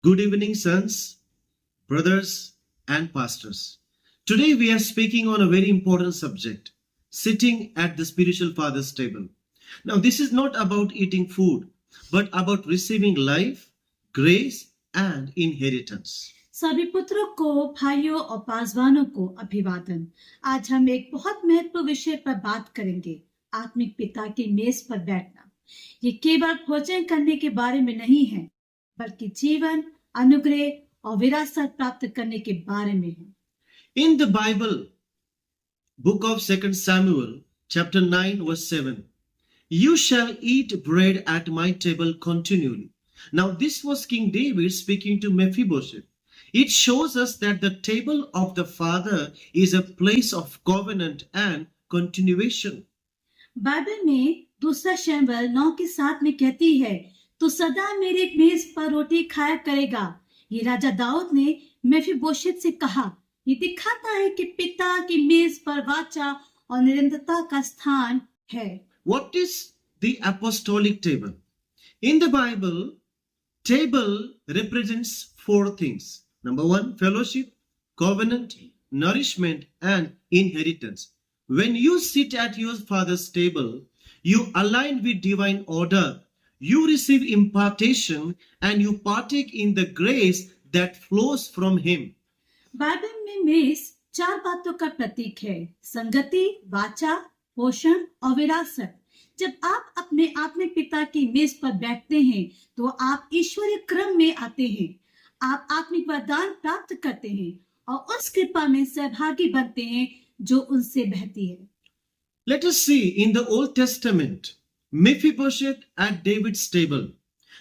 Good evening, sons, brothers, and pastors. Today we are speaking on a very important subject sitting at the spiritual father's table. Now, this is not about eating food, but about receiving life, grace, and inheritance. सभी पुत्रों को, भाइयों और पासवानों को अभिवादन। आज हम एक बहुत महत्वपूर्ण विषय पर बात करेंगे, आत्मिक पिता की मेज पर बैठना। ये केवल भोजन करने के बारे में नहीं है, बल्कि जीवन, अनुग्रह और विरासत प्राप्त करने के बारे में है। In the Bible, book of 2 Samuel, chapter 9, verse 7, you shall eat bread at my table continually. Now, this was King David speaking to Mephibosheth. It shows us that the table of the Father is a place of covenant and continuation. Bible में दूसरा शमूएल 9:7 में कहती है, तो सदा मेरे मेज पर रोटी खाया करेगा। ये राजा दाऊद ने मेफीबोशेत से कहा। ये दिखाता है कि पिता की मेज पर वाचा और निरंतरता का स्थान है। What is the apostolic table? In the Bible, table represents four things. Number one, fellowship, covenant, nourishment, and inheritance. When you sit at your father's table, you align with divine order, you receive impartation, and you partake in the grace that flows from him. Bible में मेज चार बातों का प्रतीक है, संगति, वाचा, पोषण और विरासत। जब आप अपने आत्मिक पिता की मेज पर बैठते हैं, तो आप ईश्वरीय क्रम में आते हैं। आप आत्मिक वरदान प्राप्त करते हैं और उस कृपा में सहभागी बनते हैं जो उनसे बहती है। Let us see in the Old Testament, Mephibosheth at David's table.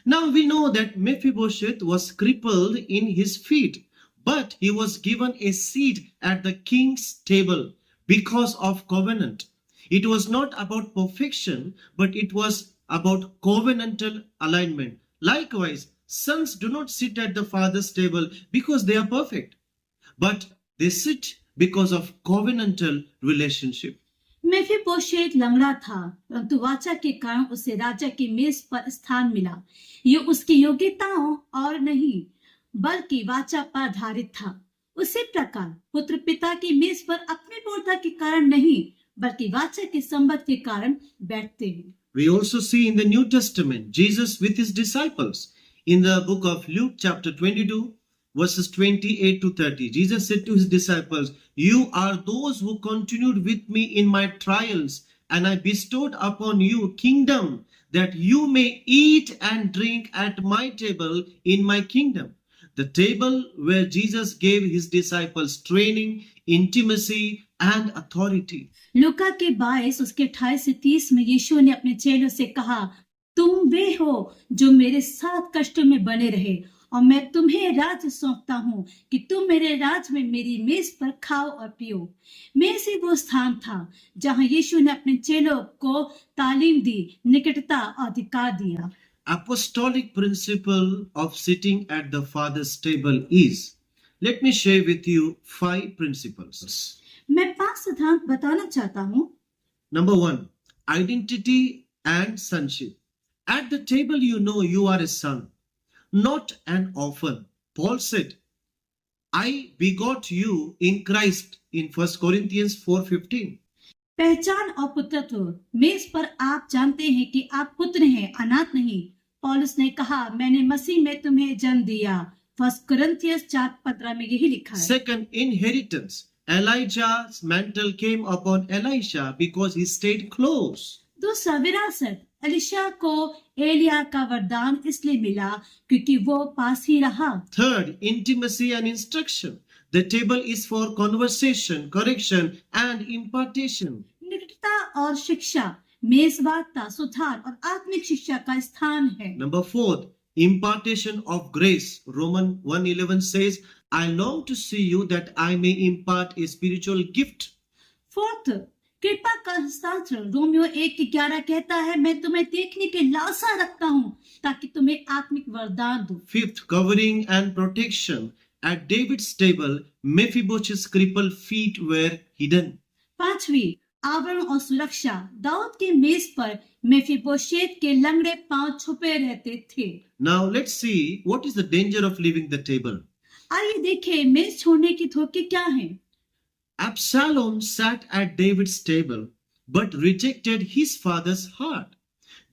Now we know that Mephibosheth was crippled in his feet, but he was given a seat at the king's table because of covenant. It was not about perfection, but it was about covenantal alignment. Likewise, sons do not sit at the father's table because they are perfect, but they sit because of covenantal relationship. मेफीबोशेत लंगड़ा था, परंतु वाचा के कारण उसे राजा की मेज पर स्थान मिला। ये उसकी योग्यताओं और नहीं, बल्कि वाचा पर आधारित था। उसी प्रकार पुत्र पिता की मेज पर अपनी पूर्णता के कारण नहीं, बल्कि वाचा के संबंध के कारण बैठते हैं। We also see in the New Testament Jesus with his disciples. In the book of Luke chapter 22 verses 28 to 30, Jesus said to his disciples, you are those who continued with me in my trials, and I bestowed upon you kingdom, that you may eat and drink at my table in my kingdom. The table where Jesus gave his disciples training, intimacy and authority. लूका के 22 उसके 28 से 30 में यीशु ने अपने चेलों से कहा, तुम वे हो जो मेरे साथ कष्टों में बने रहे, और मैं तुम्हें राज सौंपता हूँ कि तुम मेरे राज में मेरी मेज पर खाओ और पियो। मेज ही वो स्थान था जहाँ यीशु ने अपने चेलों को तालीम दी, निकटता और अधिकार दिया। Apostolic principle of sitting at the Father's table is, let me share with you 5 principles. मैं 5 सिद्धांत बताना चाहता हूँ। Number 1, identity and sonship. At the table you know you are a son, not an orphan. Paul said, I begot you in Christ in 1 Corinthians 4:15. पहचान और पुत्रत्व। मेज पर आप जानते हैं कि आप पुत्र हैं, अनाथ नहीं। पौलुस ने कहा, मैंने मसीह में तुम्हें जन्म दिया। 1 कुरिन्थियस 4:15 में यही लिखा है। Second, inheritance. Elijah's mantle came upon Elisha because he stayed close. दूसरा, विरासत। एलिशा को एलिया का वरदान इसलिए मिला क्योंकि वो पास ही रहा। Third, intimacy and instruction. The table is for conversation, correction and impartation. निकटता और शिक्षा। मेज वार्ता, सुधार और आत्मिक शिक्षा का स्थान है। Number 4, impartation of grace. Romans 1:11 says, I long to see you that I may impart a spiritual gift. Fourth, कृपा का हस्ताक्षर। रोमियो 1:11 कहता है, मैं तुम्हें देखने की लालसा रखता हूँ ताकि तुम्हें आत्मिक वरदान दूं। Fifth, covering and protection. At David's table, Mephibosheth's crippled feet were hidden. पांचवी, आवरण और सुरक्षा। दाऊद के मेज पर मेफीबोशेत के लंगड़े पांव छुपे रहते थे। Now let's see what is the danger of leaving the table. आइए देखें मेज छोड़ने की धोखे क्या है। Absalom sat at David's table but rejected his father's heart.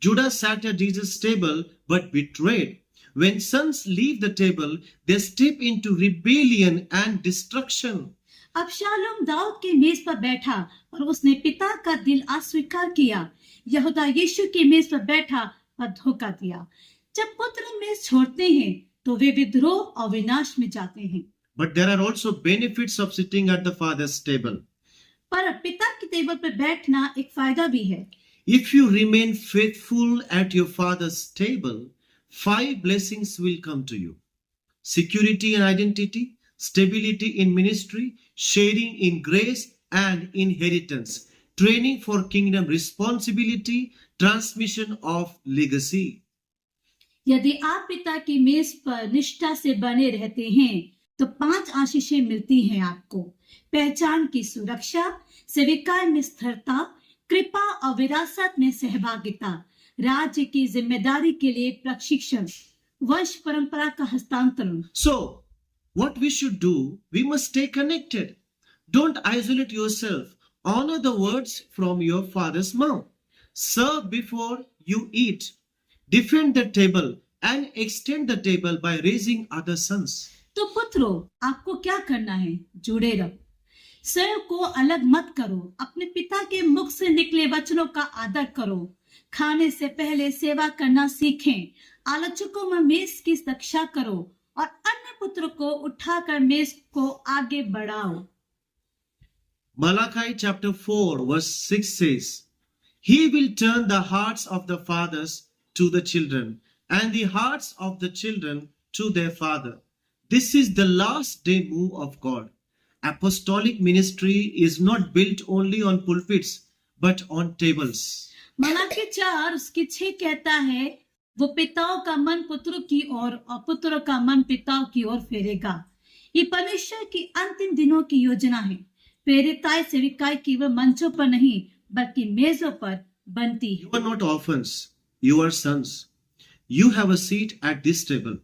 Judah sat at Jesus' table but betrayed. When sons leave the table, they step into rebellion and destruction. अबशालोम दाऊद के मेज पर बैठा और उसने पिता का दिल अस्वीकार किया। यहूदा यीशु के मेज पर बैठा और धोखा दिया। जब पुत्र मेज छोड़ते हैं तो वे विद्रोह और विनाश में जाते हैं। But there are also benefits of sitting at the father's table. पर पिता की टेबल पर बैठना एक फायदा भी है। If you remain faithful at your father's table, 5 blessings will come to you: security and identity, stability in ministry, sharing in grace and inheritance, training for kingdom responsibility, transmission of legacy. यदि आप पिता की मेज पर निष्ठा से बने रहते हैं तो 5 आशीषें मिलती हैं आपको: पहचान की सुरक्षा, सेविकाई में स्थिरता, कृपा और विरासत में सहभागिता, राज्य की जिम्मेदारी के लिए प्रशिक्षण, वंश परंपरा का हस्तांतरण। So, what we should do, we must stay connected. Don't isolate yourself. Honor the words from your father's mouth. Serve before you eat. Defend the table and extend the table by raising other sons. तो पुत्रों, आपको क्या करना है? जुड़े रहो, स्वयं को अलग मत करो, अपने पिता के मुख से निकले वचनों का आदर करो, खाने से पहले सेवा करना सीखें, आलोचकों में मेज की रक्षा करो और अन्य पुत्र को उठाकर मेज को आगे बढ़ाओ। Malachi chapter 4 verse 6 says, He will turn the hearts of the fathers to the children and the hearts of the children to their father. This is the last day move of God. Apostolic ministry is not built only on pulpits but on tables. Malachi 4 उसकी 6 कहता है, वो पिताओं का मन पुत्रों की ओर और पुत्रों का मन पिताओं की ओर फेरेगा। ये परमेश्वर की अंतिम दिनों की योजना है। प्रेरिताई सेविकाई केवल मंचों पर नहीं बल्कि मेजों पर बनती है। You are not orphans, you are sons. You have a seat at this table.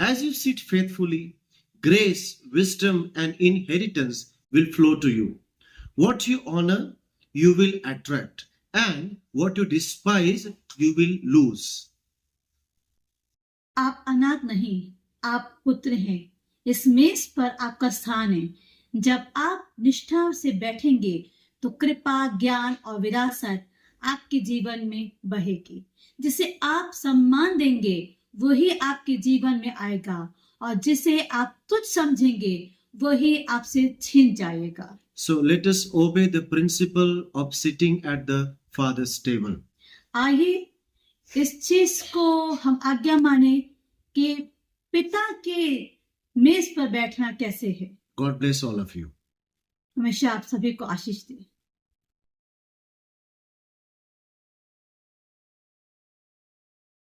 As you sit faithfully, grace, wisdom, and inheritance will flow to you. What you honor, you will attract, and what you despise, you will lose. आप अनाथ नहीं, आप पुत्र हैं। इस मेज पर आपका स्थान है। जब आप निष्ठा से बैठेंगे तो कृपा, ज्ञान और विरासत आपके जीवन में बहेगी। जिसे आप सम्मान देंगे वही आपके जीवन में आएगा और जिसे आप तुच्छ समझेंगे वही आपसे छिन जाएगा। So let us obey the principle of sitting at the Father's table. आइए इस चीज को हम आज्ञा माने कि पिता के मेज पर बैठना कैसे है। God bless all of you. हमेशा आप सभी को आशीष दे।